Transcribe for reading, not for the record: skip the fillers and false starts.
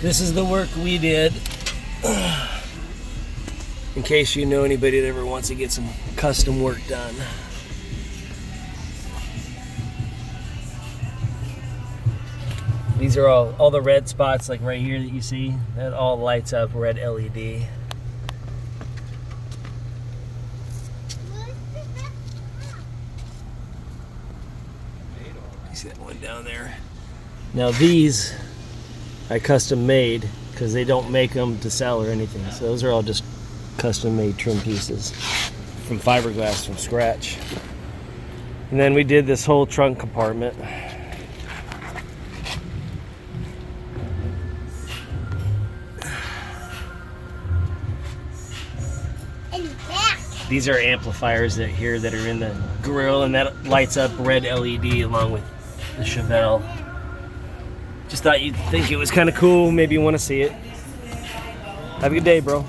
This is the work we did. In case you know anybody that ever wants to get some custom work done. These are all the red spots like right here that you see. That all lights up red LED. You see that one down there? Now these I custom made because they don't make them to sell or anything. So those are all just custom made trim pieces from fiberglass from scratch. And then we did this whole trunk compartment. These are amplifiers that here that are in the grill, and that lights up red LED along with the CHEVELLE. Just thought you'd think it was kind of cool. Maybe you want to see it. Have a good day, bro.